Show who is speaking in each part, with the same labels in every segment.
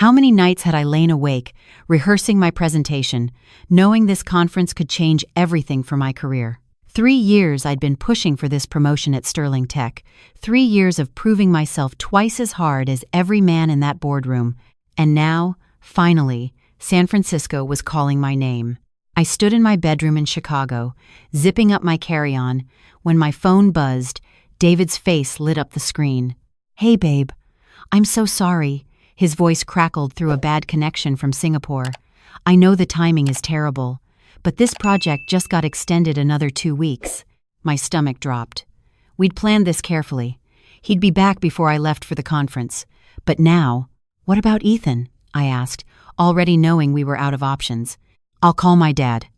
Speaker 1: How many nights had I lain awake, rehearsing my presentation, knowing this conference could change everything for my career? 3 years I'd been pushing for this promotion at Sterling Tech, 3 years of proving myself twice as hard as every man in that boardroom, and now, finally, San Francisco was calling my name. I stood in my bedroom in Chicago, zipping up my carry-on, when my phone buzzed. David's face lit up the screen. "Hey, babe. I'm so sorry." His voice crackled through a bad connection from Singapore. "I know the timing is terrible, but this project just got extended another 2 weeks." My stomach dropped. We'd planned this carefully. He'd be back before I left for the conference. But now, what about Ethan? I asked, already knowing we were out of options. "I'll call my dad,"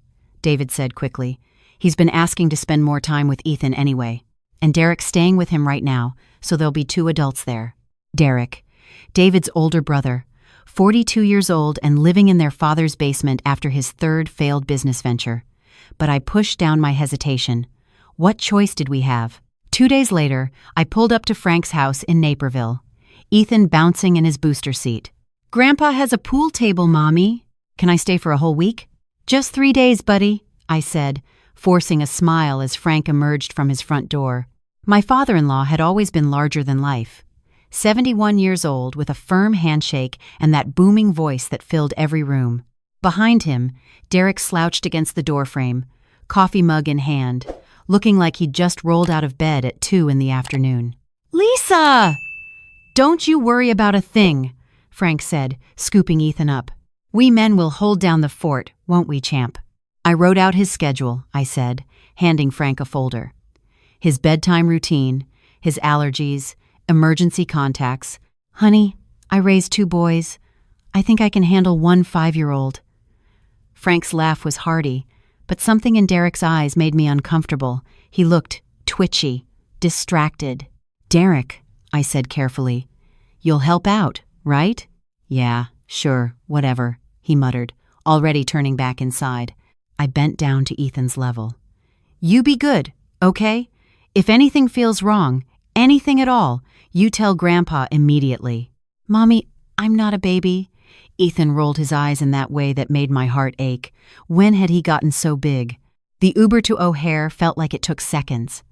Speaker 1: David said quickly. "He's been asking to spend more time with Ethan anyway. And Derek's staying with him right now, so there'll be 2 adults there." Derek, David's older brother, 42 years old and living in their father's basement after his 3rd failed business venture. But I pushed down my hesitation. What choice did we have? 2 days later, I pulled up to Frank's house in Naperville, Ethan bouncing in his booster seat. "Grandpa has a pool table, Mommy. Can I stay for a whole week?" "Just 3 days, buddy," I said, forcing a smile as Frank emerged from his front door. My father-in-law had always been larger than life. 71 years old, with a firm handshake and that booming voice that filled every room. Behind him, Derek slouched against the doorframe, coffee mug in hand, looking like he'd just rolled out of bed at 2 in the afternoon. "Lisa!" "Don't you worry about a thing," Frank said, scooping Ethan up. "We men will hold down the fort, won't we, champ?" I wrote out his schedule, I said, handing Frank a folder. His bedtime routine, his allergies, emergency contacts. "Honey, I raised 2 boys. I think I can handle 1 5-year-old. Frank's laugh was hearty, but something in Derek's eyes made me uncomfortable. He looked twitchy, distracted. "Derek," I said carefully, "you'll help out, right?" "Yeah, sure, whatever," he muttered, already turning back inside. I bent down to Ethan's level. "You be good, okay? If anything feels wrong, anything at all, you tell Grandpa immediately." "Mommy, I'm not a baby." Ethan rolled his eyes in that way that made my heart ache. When had he gotten so big? The Uber to O'Hare felt like it took seconds.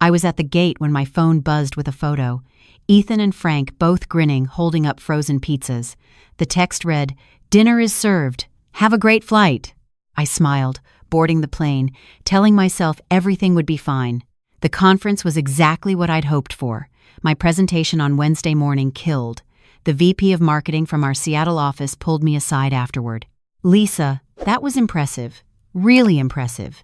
Speaker 1: I was at the gate when my phone buzzed with a photo. Ethan and Frank both grinning, holding up frozen pizzas. The text read, "Dinner is served. Have a great flight." I smiled, boarding the plane, telling myself everything would be fine. The conference was exactly what I'd hoped for. My presentation on Wednesday morning killed. The VP of marketing from our Seattle office pulled me aside afterward. "Lisa, that was impressive. Really impressive.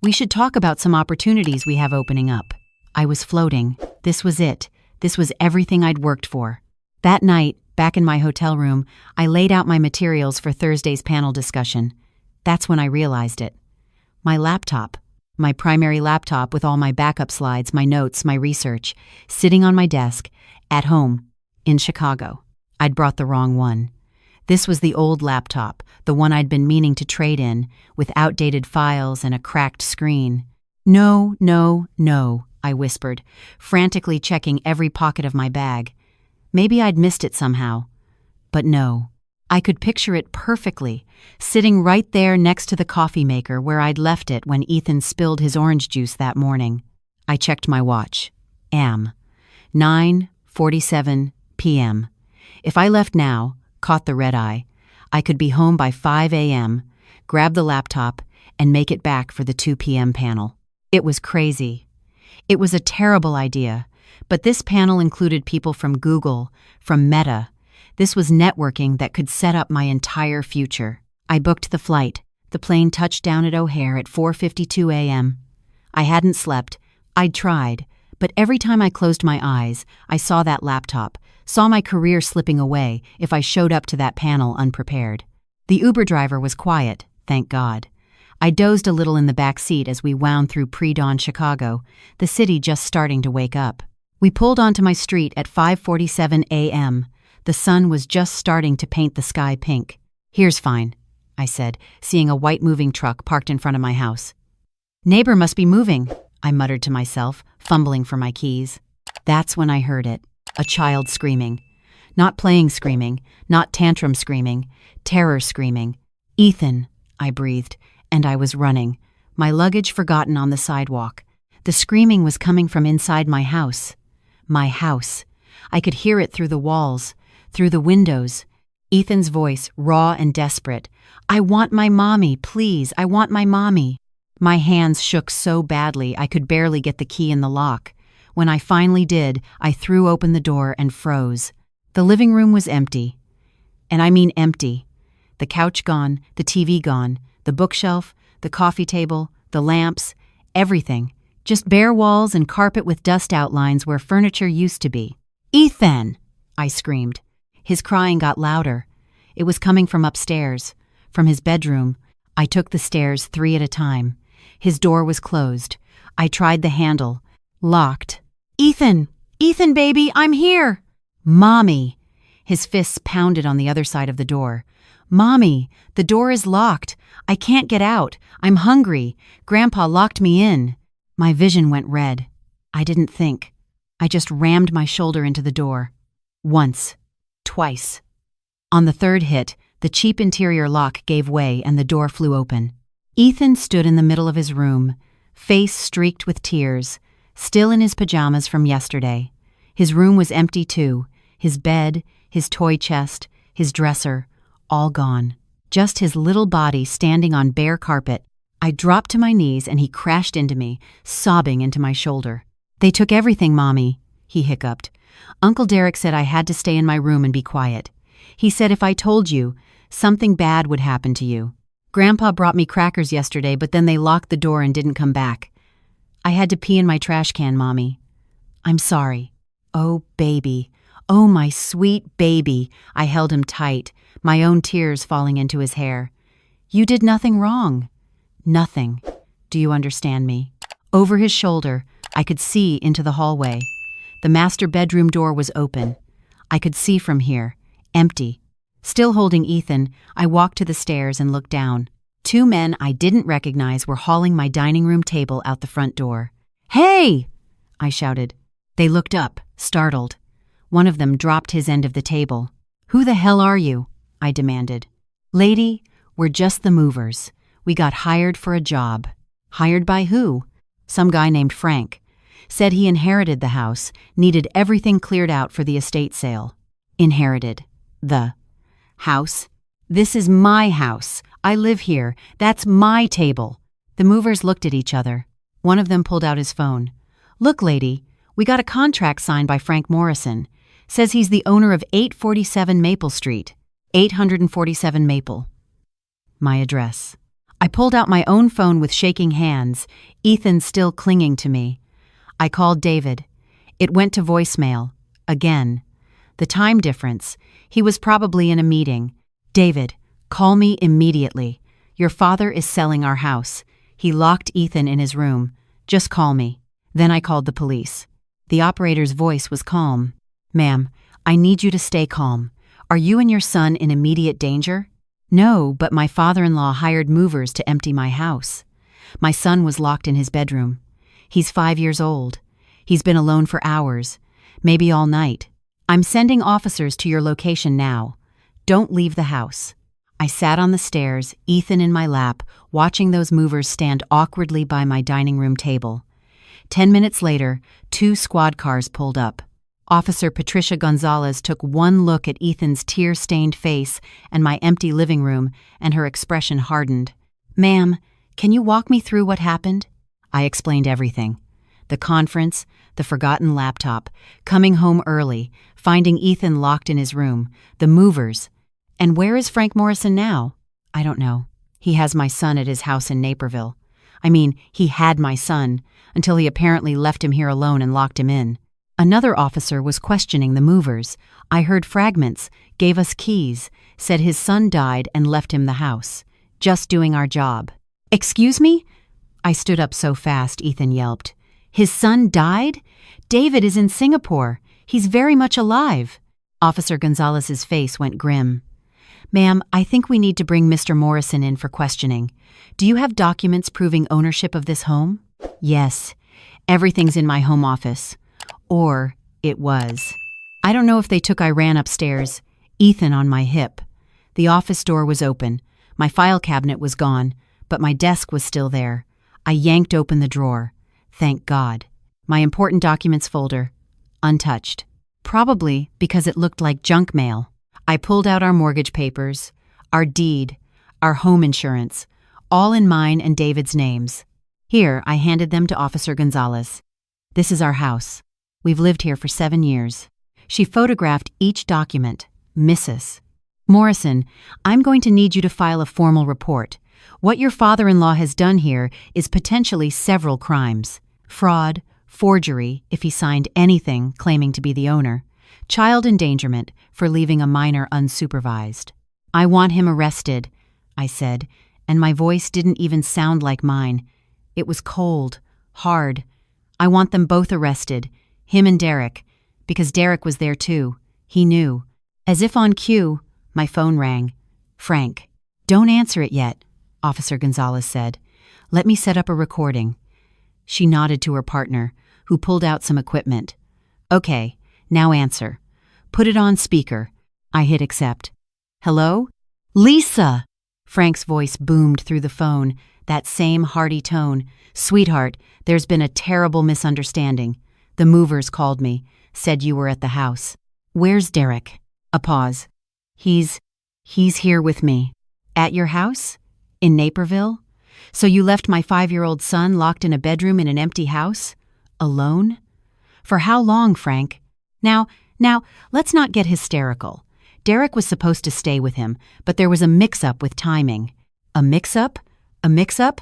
Speaker 1: We should talk about some opportunities we have opening up." I was floating. This was it. This was everything I'd worked for. That night, back in my hotel room, I laid out my materials for Thursday's panel discussion. That's when I realized it. My laptop. My primary laptop with all my backup slides, my notes, my research, sitting on my desk, at home, in Chicago. I'd brought the wrong one. This was the old laptop, the one I'd been meaning to trade in, with outdated files and a cracked screen. "No, no, no," I whispered, frantically checking every pocket of my bag. Maybe I'd missed it somehow. But no. I could picture it perfectly, sitting right there next to the coffee maker where I'd left it when Ethan spilled his orange juice that morning. I checked my watch. 9:47 p.m. If I left now, caught the red eye, I could be home by 5 a.m., grab the laptop, and make it back for the 2 p.m. panel. It was crazy. It was a terrible idea, but this panel included people from Google, from Meta. This was networking that could set up my entire future. I booked the flight. The plane touched down at O'Hare at 4:52 a.m. I hadn't slept. I'd tried, but every time I closed my eyes, I saw that laptop, saw my career slipping away if I showed up to that panel unprepared. The Uber driver was quiet, thank God. I dozed a little in the back seat as we wound through pre-dawn Chicago, the city just starting to wake up. We pulled onto my street at 5:47 a.m. The sun was just starting to paint the sky pink. "Here's fine," I said, seeing a white moving truck parked in front of my house. "Neighbor must be moving," I muttered to myself, fumbling for my keys. That's when I heard it, a child screaming. Not playing screaming, not tantrum screaming, terror screaming. "Ethan," I breathed, and I was running, my luggage forgotten on the sidewalk. The screaming was coming from inside my house. My house. I could hear it through the walls, through the windows. Ethan's voice, raw and desperate. "I want my mommy, please, I want my mommy." My hands shook so badly I could barely get the key in the lock. When I finally did, I threw open the door and froze. The living room was empty. And I mean empty. The couch gone, the TV gone, the bookshelf, the coffee table, the lamps, everything. Just bare walls and carpet with dust outlines where furniture used to be. "Ethan!" I screamed. His crying got louder. It was coming from upstairs, from his bedroom. I took the stairs 3 at a time. His door was closed. I tried the handle. Locked. "Ethan! Ethan, baby, I'm here!" "Mommy!" His fists pounded on the other side of the door. "Mommy, the door is locked. I can't get out. I'm hungry. Grandpa locked me in." My vision went red. I didn't think. I just rammed my shoulder into the door. Once. Twice. On the third hit, the cheap interior lock gave way and the door flew open. Ethan stood in the middle of his room, face streaked with tears, still in his pajamas from yesterday. His room was empty too. His bed, his toy chest, his dresser, all gone. Just his little body standing on bare carpet. I dropped to my knees and he crashed into me, sobbing into my shoulder. "They took everything, Mommy," he hiccuped. "Uncle Derek said I had to stay in my room and be quiet. He said if I told you, something bad would happen to you. Grandpa brought me crackers yesterday, but then they locked the door and didn't come back. I had to pee in my trash can, Mommy. I'm sorry." "Oh, baby. Oh, my sweet baby." I held him tight, my own tears falling into his hair. "You did nothing wrong." "Nothing. Do you understand me?" Over his shoulder, I could see into the hallway. The master bedroom door was open. I could see from here, empty. Still holding Ethan, I walked to the stairs and looked down. 2 men I didn't recognize were hauling my dining room table out the front door. "Hey!" I shouted. They looked up, startled. One of them dropped his end of the table. "Who the hell are you?" I demanded. "Lady, we're just the movers. We got hired for a job." "Hired by who?" "Some guy named Frank. Said he inherited the house, needed everything cleared out for the estate sale." "Inherited. The house? This is my house. I live here. That's my table." The movers looked at each other. One of them pulled out his phone. "Look, lady, we got a contract signed by Frank Morrison. Says he's the owner of 847 Maple Street. 847 Maple." My address. I pulled out my own phone with shaking hands, Ethan still clinging to me. I called David. It went to voicemail. Again. The time difference. He was probably in a meeting. "David, call me immediately. Your father is selling our house. He locked Ethan in his room. Just call me." Then I called the police. The operator's voice was calm. "Ma'am, I need you to stay calm. Are you and your son in immediate danger?" "No, but my father-in-law hired movers to empty my house. My son was locked in his bedroom. He's 5 years old. He's been alone for hours, maybe all night. I'm sending officers to your location now. Don't leave the house." I sat on the stairs, Ethan in my lap, watching those movers stand awkwardly by my dining room table. 10 minutes later, 2 squad cars pulled up. Officer Patricia Gonzalez took one look at Ethan's tear-stained face and my empty living room, and her expression hardened. "Ma'am, can you walk me through what happened?" I explained everything. The conference, the forgotten laptop, coming home early, finding Ethan locked in his room, the movers. "And where is Frank Morrison now?" "I don't know. He has my son at his house in Naperville. I mean, he had my son, until he apparently left him here alone and locked him in." Another officer was questioning the movers. I heard fragments, gave us keys, said his son died and left him the house. Just doing our job. "Excuse me?" I stood up so fast, Ethan yelped. "His son died? David is in Singapore. He's very much alive." Officer Gonzalez's face went grim. "Ma'am, I think we need to bring Mr. Morrison in for questioning. Do you have documents proving ownership of this home?" "Yes. Everything's in my home office. Or it was." I don't know if they took I ran upstairs, Ethan on my hip. The office door was open. My file cabinet was gone, but my desk was still there. I yanked open the drawer. Thank God. My important documents folder, untouched. Probably because it looked like junk mail. I pulled out our mortgage papers, our deed, our home insurance, all in mine and David's names. Here, I handed them to Officer Gonzalez. This is our house. We've lived here for 7 years. She photographed each document. Mrs. Morrison, I'm going to need you to file a formal report. What your father-in-law has done here is potentially several crimes. Fraud, forgery, if he signed anything claiming to be the owner, child endangerment for leaving a minor unsupervised. I want him arrested, I said, and my voice didn't even sound like mine. It was cold, hard. I want them both arrested, him and Derek, because Derek was there too. He knew. As if on cue, my phone rang. Frank. Don't answer it yet, Officer Gonzalez said. Let me set up a recording. She nodded to her partner, who pulled out some equipment. Okay, now answer. Put it on speaker. I hit accept. Hello? Lisa! Frank's voice boomed through the phone, that same hearty tone. Sweetheart, there's been a terrible misunderstanding. The movers called me, said you were at the house. Where's Derek? A pause. He's here with me. At your house? In Naperville? So you left my 5-year-old son locked in a bedroom in an empty house? Alone? For how long, Frank? Now, let's not get hysterical. Derek was supposed to stay with him, but there was a mix-up with timing. A mix-up? A mix-up?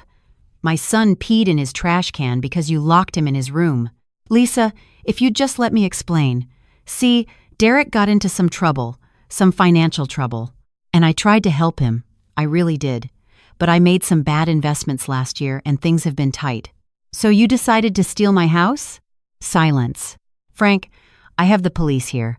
Speaker 1: My son peed in his trash can because you locked him in his room. Lisa, if you'd just let me explain. See, Derek got into some trouble, some financial trouble, and I tried to help him. I really did. But I made some bad investments last year and things have been tight. So you decided to steal my house? Silence. Frank, I have the police here.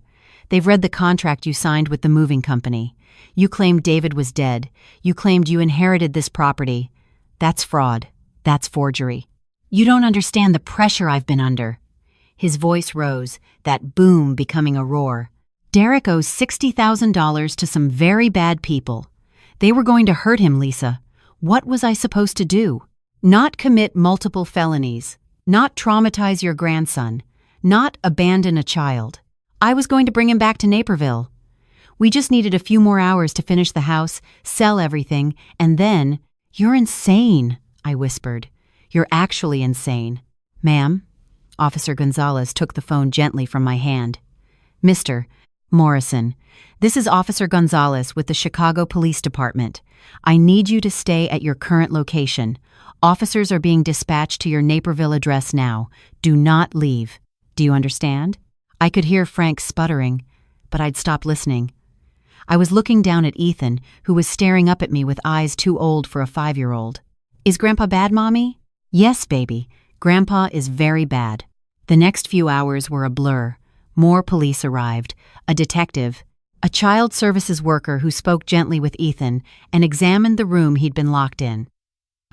Speaker 1: They've read the contract you signed with the moving company. You claimed David was dead. You claimed you inherited this property. That's fraud. That's forgery. You don't understand the pressure I've been under. His voice rose, that boom becoming a roar. Derek owes $60,000 to some very bad people. They were going to hurt him, Lisa. What was I supposed to do? Not commit multiple felonies. Not traumatize your grandson. Not abandon a child. I was going to bring him back to Naperville. We just needed a few more hours to finish the house, sell everything, and then— You're insane, I whispered. You're actually insane. Ma'am? Officer Gonzalez took the phone gently from my hand. Mr. Morrison, this is Officer Gonzalez with the Chicago Police Department. I need you to stay at your current location. Officers are being dispatched to your Naperville address now. Do not leave. Do you understand? I could hear Frank sputtering, but I'd stopped listening. I was looking down at Ethan, who was staring up at me with eyes too old for a 5-year-old. Is Grandpa bad, Mommy? Yes, baby. Grandpa is very bad. The next few hours were a blur. More police arrived, a detective, a child services worker who spoke gently with Ethan and examined the room he'd been locked in.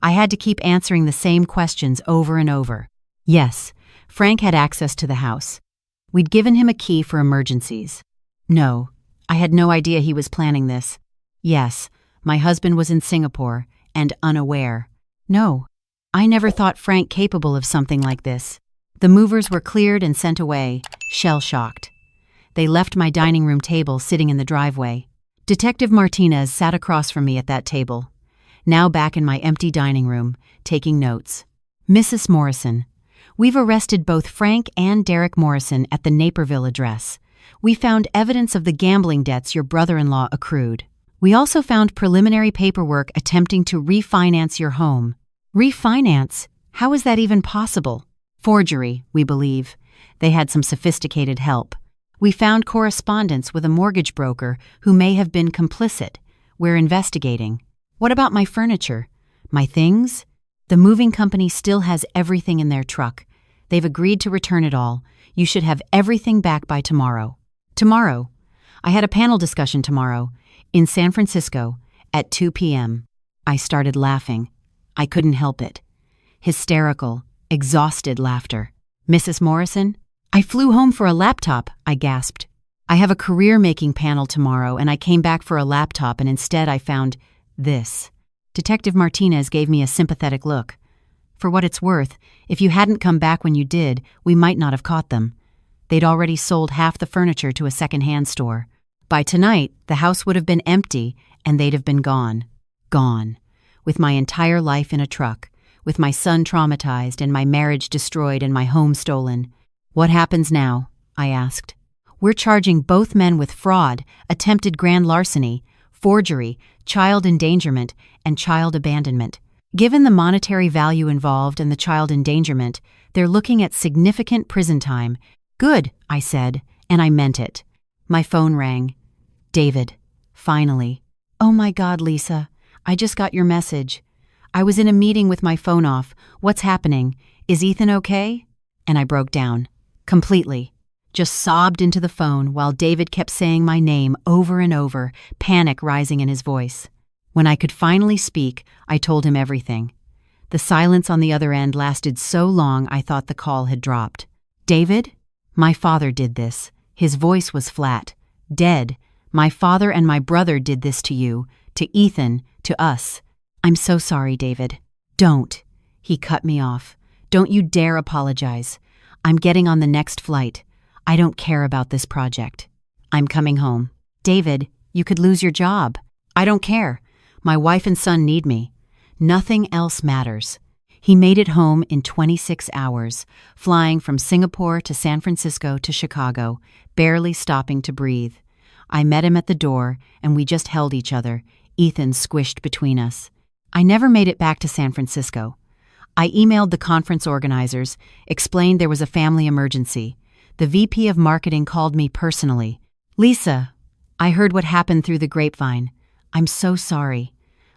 Speaker 1: I had to keep answering the same questions over and over. Yes, Frank had access to the house. We'd given him a key for emergencies. No, I had no idea he was planning this. Yes, my husband was in Singapore and unaware. No, I never thought Frank capable of something like this. The movers were cleared and sent away, shell-shocked. They left my dining room table sitting in the driveway. Detective Martinez sat across from me at that table, now back in my empty dining room, taking notes. Mrs. Morrison, we've arrested both Frank and Derek Morrison at the Naperville address. We found evidence of the gambling debts your brother-in-law accrued. We also found preliminary paperwork attempting to refinance your home. Refinance? How is that even possible? Forgery, we believe. They had some sophisticated help. We found correspondence with a mortgage broker who may have been complicit. We're investigating. What about my furniture? My things? The moving company still has everything in their truck. They've agreed to return it all. You should have everything back by tomorrow. Tomorrow? I had a panel discussion tomorrow, in San Francisco, at 2 p.m. I started laughing. I couldn't help it. Hysterical, exhausted laughter. Mrs. Morrison? I flew home for a laptop, I gasped. I have a career-making panel tomorrow, and I came back for a laptop, and instead I found this. Detective Martinez gave me a sympathetic look. For what it's worth, if you hadn't come back when you did, we might not have caught them. They'd already sold half the furniture to a second-hand store. By tonight, the house would have been empty, and they'd have been gone. Gone. With my entire life in a truck, with my son traumatized and my marriage destroyed and my home stolen. What happens now? I asked. We're charging both men with fraud, attempted grand larceny, forgery, child endangerment, and child abandonment. Given the monetary value involved and the child endangerment, they're looking at significant prison time. Good, I said, and I meant it. My phone rang. David. Finally. Oh my God, Lisa. I just got your message. I was in a meeting with my phone off. What's happening? Is Ethan okay? And I broke down. Completely. Just sobbed into the phone while David kept saying my name over and over, panic rising in his voice. When I could finally speak, I told him everything. The silence on the other end lasted so long I thought the call had dropped. David? My father did this. His voice was flat. Dead. My father and my brother did this to you, to Ethan, to us. I'm so sorry, David. Don't. He cut me off. Don't you dare apologize. I'm getting on the next flight. I don't care about this project. I'm coming home. David, you could lose your job. I don't care. My wife and son need me. Nothing else matters. He made it home in 26 hours, flying from Singapore to San Francisco to Chicago, barely stopping to breathe. I met him at the door, and we just held each other, Ethan squished between us. I never made it back to San Francisco. I emailed the conference organizers, explained there was a family emergency. The VP of marketing called me personally. Lisa, I heard what happened through the grapevine. I'm so sorry.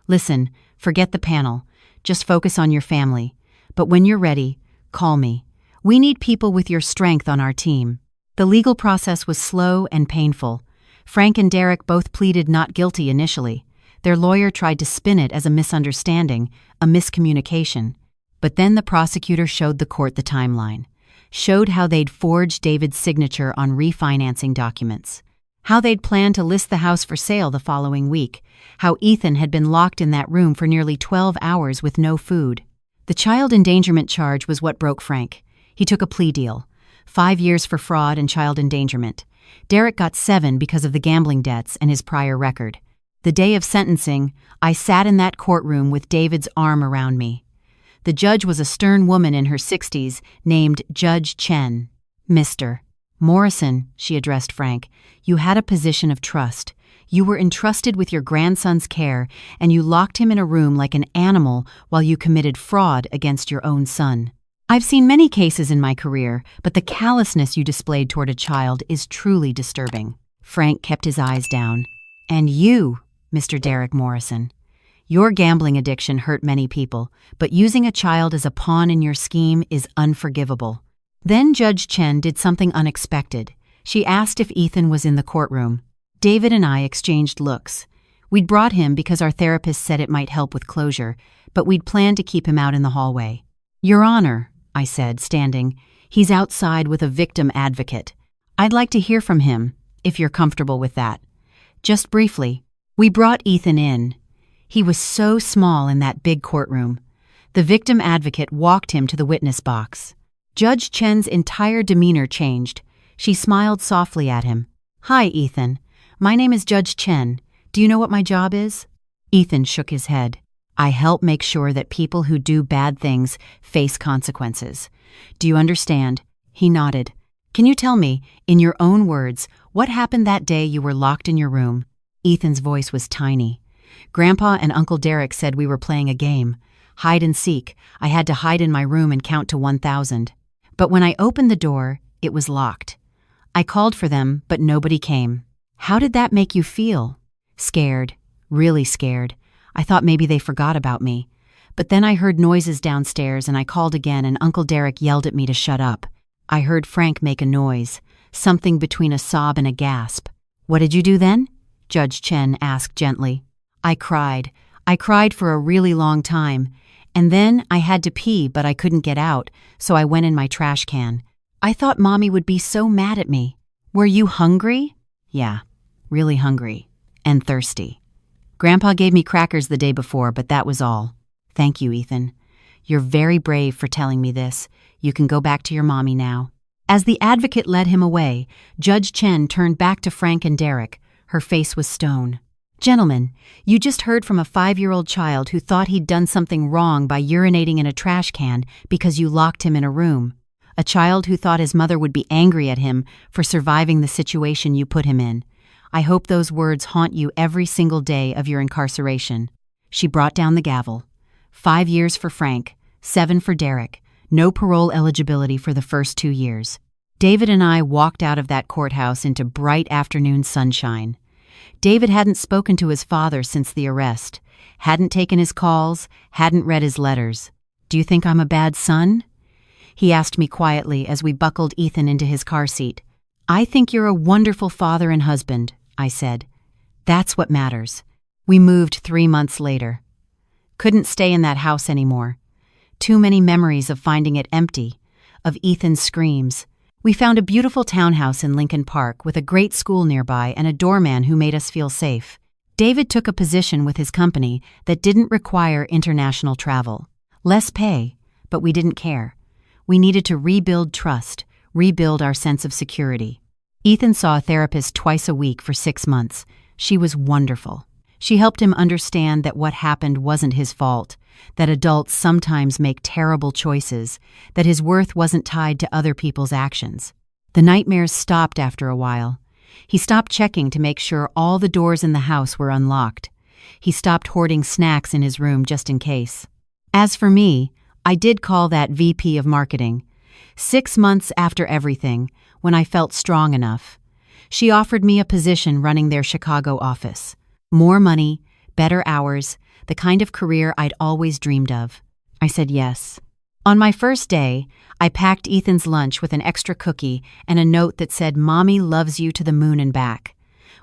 Speaker 1: Listen, forget the panel. Just focus on your family. But when you're ready, call me. We need people with your strength on our team. The legal process was slow and painful. Frank and Derek both pleaded not guilty initially. Their lawyer tried to spin it as a misunderstanding, a miscommunication. But then the prosecutor showed the court the timeline, showed how they'd forged David's signature on refinancing documents, how they'd planned to list the house for sale the following week, how Ethan had been locked in that room for nearly 12 hours with no food. The child endangerment charge was what broke Frank. He took a plea deal, 5 years for fraud and child endangerment. Derek got 7 because of the gambling debts and his prior record. The day of sentencing, I sat in that courtroom with David's arm around me. The judge was a stern woman in her 60s named Judge Chen. Mr. Morrison, she addressed Frank, you had a position of trust. You were entrusted with your grandson's care, and you locked him in a room like an animal while you committed fraud against your own son. I've seen many cases in my career, but the callousness you displayed toward a child is truly disturbing. Frank kept his eyes down. And you, Mr. Derek Morrison. Your gambling addiction hurt many people, but using a child as a pawn in your scheme is unforgivable. Then Judge Chen did something unexpected. She asked if Ethan was in the courtroom. David and I exchanged looks. We'd brought him because our therapist said it might help with closure, but we'd planned to keep him out in the hallway. Your Honor, I said, standing, he's outside with a victim advocate. I'd like to hear from him, if you're comfortable with that. Just briefly, we brought Ethan in. He was so small in that big courtroom. The victim advocate walked him to the witness box. Judge Chen's entire demeanor changed. She smiled softly at him. Hi, Ethan. My name is Judge Chen. Do you know what my job is? Ethan shook his head. I help make sure that people who do bad things face consequences. Do you understand? He nodded. Can you tell me, in your own words, what happened that day you were locked in your room? Ethan's voice was tiny. Grandpa and Uncle Derek said we were playing a game. Hide and seek. I had to hide in my room and count to 1,000. But when I opened the door, it was locked. I called for them, but nobody came. How did that make you feel? Scared. Really scared. I thought maybe they forgot about me. But then I heard noises downstairs and I called again and Uncle Derek yelled at me to shut up. I heard Frank make a noise, something between a sob and a gasp. What did you do then? Judge Chen asked gently. I cried. I cried for a really long time. And then I had to pee, but I couldn't get out, so I went in my trash can. I thought Mommy would be so mad at me. Were you hungry? Yeah, really hungry. And thirsty. Grandpa gave me crackers the day before, but that was all. Thank you, Ethan. You're very brave for telling me this. You can go back to your mommy now. As the advocate led him away, Judge Chen turned back to Frank and Derek. Her face was stone. Gentlemen, you just heard from a 5-year-old child who thought he'd done something wrong by urinating in a trash can because you locked him in a room. A child who thought his mother would be angry at him for surviving the situation you put him in. I hope those words haunt you every single day of your incarceration. She brought down the gavel. 5 years for Frank, 7 for Derek. No parole eligibility for the first 2 years. David and I walked out of that courthouse into bright afternoon sunshine. David hadn't spoken to his father since the arrest, hadn't taken his calls, hadn't read his letters. "Do you think I'm a bad son?" he asked me quietly as we buckled Ethan into his car seat. "I think you're a wonderful father and husband," I said. "That's what matters." We moved 3 months later. Couldn't stay in that house anymore. Too many memories of finding it empty, of Ethan's screams. We found a beautiful townhouse in Lincoln Park with a great school nearby and a doorman who made us feel safe. David took a position with his company that didn't require international travel. Less pay, but we didn't care. We needed to rebuild trust, rebuild our sense of security. Ethan saw a therapist twice a week for 6 months. She was wonderful. She helped him understand that what happened wasn't his fault, that adults sometimes make terrible choices, that his worth wasn't tied to other people's actions. The nightmares stopped after a while. He stopped checking to make sure all the doors in the house were unlocked. He stopped hoarding snacks in his room just in case. As for me, I did call that VP of marketing. 6 months after everything, when I felt strong enough, she offered me a position running their Chicago office. More money, better hours, the kind of career I'd always dreamed of. I said yes. On my first day, I packed Ethan's lunch with an extra cookie and a note that said, "Mommy loves you to the moon and back."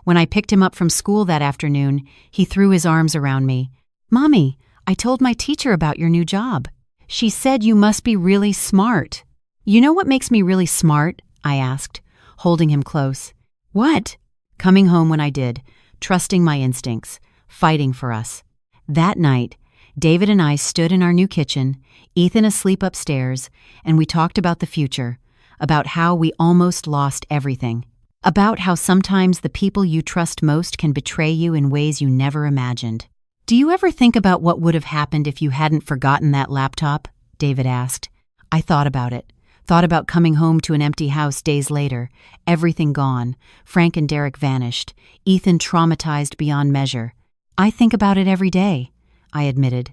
Speaker 1: When I picked him up from school that afternoon, he threw his arms around me. "Mommy, I told my teacher about your new job. She said you must be really smart." "You know what makes me really smart?" I asked, holding him close. "What?" Coming home when I did, trusting my instincts, fighting for us. That night, David and I stood in our new kitchen, Ethan asleep upstairs, and we talked about the future, about how we almost lost everything, about how sometimes the people you trust most can betray you in ways you never imagined. "Do you ever think about what would have happened if you hadn't forgotten that laptop?" David asked. I thought about it. Thought about coming home to an empty house days later, everything gone, Frank and Derek vanished, Ethan traumatized beyond measure. I think about it every day, I admitted.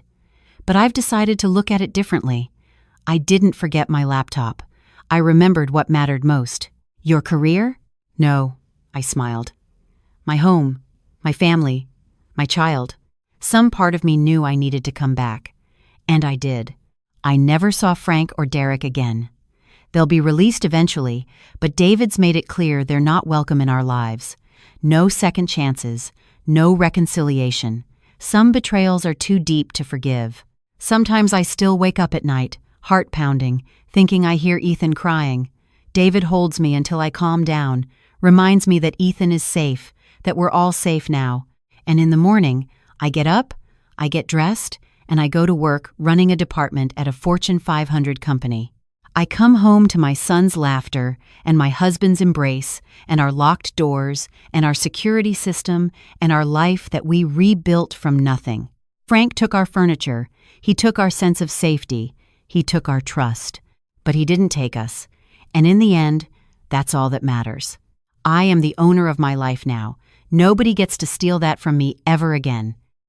Speaker 1: But I've decided to look at it differently. I didn't forget my laptop. I remembered what mattered most. Your career? No, I smiled. My home, my family, my child. Some part of me knew I needed to come back. And I did. I never saw Frank or Derek again. They'll be released eventually, but David's made it clear they're not welcome in our lives. No second chances, no reconciliation. Some betrayals are too deep to forgive. Sometimes I still wake up at night, heart pounding, thinking I hear Ethan crying. David holds me until I calm down, reminds me that Ethan is safe, that we're all safe now. And in the morning, I get up, I get dressed, and I go to work running a department at a Fortune 500 company. I come home to my son's laughter and my husband's embrace and our locked doors and our security system and our life that we rebuilt from nothing. Frank took our furniture. He took our sense of safety. He took our trust. But he didn't take us. And in the end, that's all that matters. I am the owner of my life now. Nobody gets to steal that from me ever again.